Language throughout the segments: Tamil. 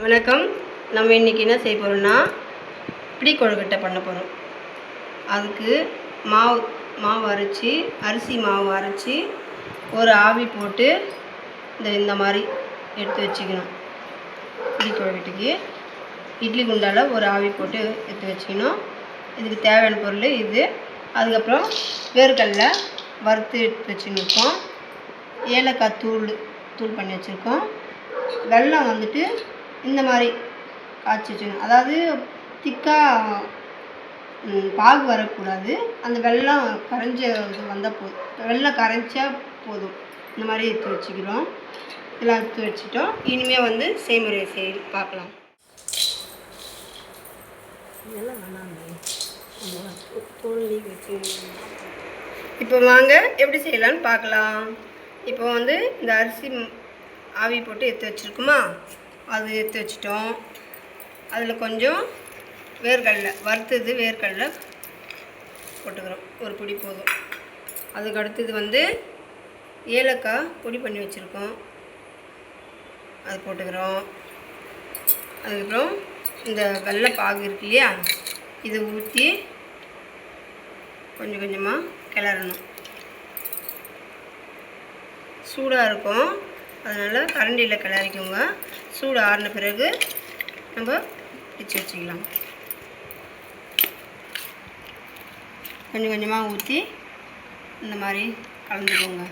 வணக்கம். நம்ம இன்றைக்கி என்ன செய்ய போகிறோம்னா பிடி கொழுக்கட்டை பண்ண போகிறோம். அதுக்கு மாவு அரைச்சி, அரிசி மாவு அரைச்சி ஒரு ஆவி போட்டு இந்த மாதிரி எடுத்து வச்சுக்கணும். பிடி கொழுக்கட்டைக்கு இட்லி குண்டால் ஒரு ஆவி போட்டு எடுத்து வச்சுக்கணும். இதுக்கு தேவையான பொருள் இது. அதுக்கப்புறம் வேர்க்கடலை வறுத்து எடுத்து வச்சுருக்கோம். ஏலக்காய் தூள் பண்ணி வச்சுருக்கோம். வெல்லம் வந்துட்டு இந்த மாதிரி காய்ச்சி வச்சுக்கணும். அதாவது திக்காக பாகு வரக்கூடாது. அந்த வெல்லம் கரைஞ்ச இது வந்தால் போதும். வெல்லம் கரைஞ்சா போதும். இந்த மாதிரி எடுத்து வச்சுக்கிறோம். இதெல்லாம் எடுத்து வச்சுட்டோம். இனிமேல் வந்து செய்முறையை பார்க்கலாம். இப்போ வாங்க எப்படி செய்யலான்னு பார்க்கலாம். இப்போ வந்து இந்த அரிசி ஆவி போட்டு எடுத்து வச்சுருக்குமா, அது எடுத்து வச்சிட்டோம். அதில் கொஞ்சம் வேர்க்கடலை வறுத்தது வேர்க்கடலை போட்டுக்கிறோம். ஒரு பிடி போதும். அதுக்கு அடுத்தது வந்து ஏலக்காய் பொடி பண்ணி வச்சுருக்கோம், அது போட்டுக்கிறோம். அதுக்கப்புறம் இந்த வெள்ளை பாகு இருக்கு இல்லையா, இதை ஊற்றி கொஞ்சம் கொஞ்சமாக கிளறணும். சூடாக இருக்கும், அதனால் கரண்டியில் கிளறிக்கோங்க. சூடு ஆறின பிறகு நம்ம பிடிச்சி வச்சுக்கலாம். கொஞ்சம் கொஞ்சமாக ஊற்றி இந்த மாதிரி கலந்துக்கோங்க.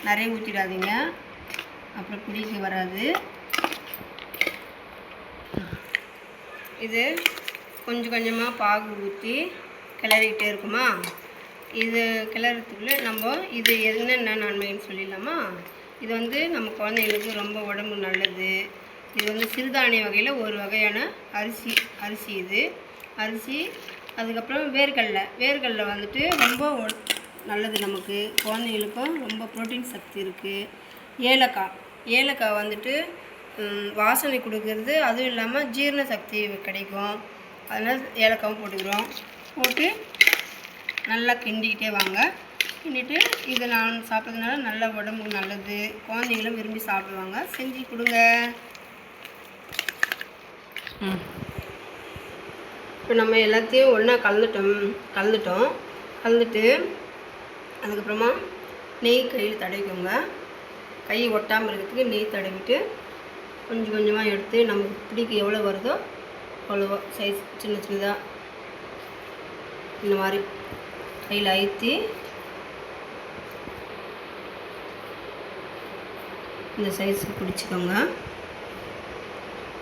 நிறைய ஊற்றிடாதீங்க, அப்புறம் பிடிக்க வராது. இது கொஞ்சம் கொஞ்சமாக பாகு ஊற்றி கிளறிக்கிட்டே இருக்குமா. இது கிளறதுக்குள்ளே நம்ம இது என்னென்ன நன்மைன்னு சொல்லிடலாமா. இது வந்து நம்ம குழந்தைங்களுக்கு ரொம்ப உடம்பு நல்லது. இது வந்து சிறுதானிய வகையில் ஒரு வகையான அரிசி இது அரிசி. அதுக்கப்புறம் வேர்க்கடலை வந்துட்டு ரொம்ப நல்லது நமக்கு, குழந்தைங்களுக்கும் ரொம்ப ப்ரோட்டீன் சக்தி இருக்குது. ஏலக்காய் வந்துட்டு வாசனை கொடுக்கறது, அதுவும் இல்லாமல் ஜீரண சக்தி கிடைக்கும். அதனால் ஏலக்காவும் போட்டுக்கிறோம். போட்டு நல்லா கிண்டிக்கிட்டே வாங்க. கிண்டிட்டு இதை நான் சாப்பிட்றதுனால நல்ல உடம்புக்கு நல்லது. குழந்தைங்களும் விரும்பி சாப்பிடுவாங்க. செஞ்சு கொடுங்க. இப்போ நம்ம எல்லாத்தையும் ஒன்றா கலந்துட்டு அதுக்கப்புறமா நெய் கையில் தடவிக்கோங்க. கை ஒட்டாமல் இருக்கிறதுக்கு நெய் தடவிட்டு கொஞ்சம் கொஞ்சமாக எடுத்து நமக்கு பிடிக்க எவ்வளோ வருதோ அவ்வளோவா சைஸ் சின்னதாக இந்த மாதிரி கையில் அழுத்தி இந்த சைஸுக்கு பிடிச்சிக்கோங்க.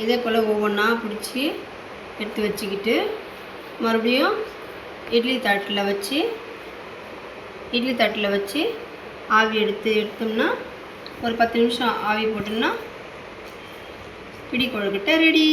இதே போல் ஒவ்வொன்றா பிடிச்சி எடுத்து வச்சுக்கிட்டு மறுபடியும் இட்லி தட்டில் வச்சு ஆவி எடுத்தோம்னா ஒரு 10 நிமிஷம் ஆவி போட்டோம்னா பிடி கொழுக்கட்டை ரெடி.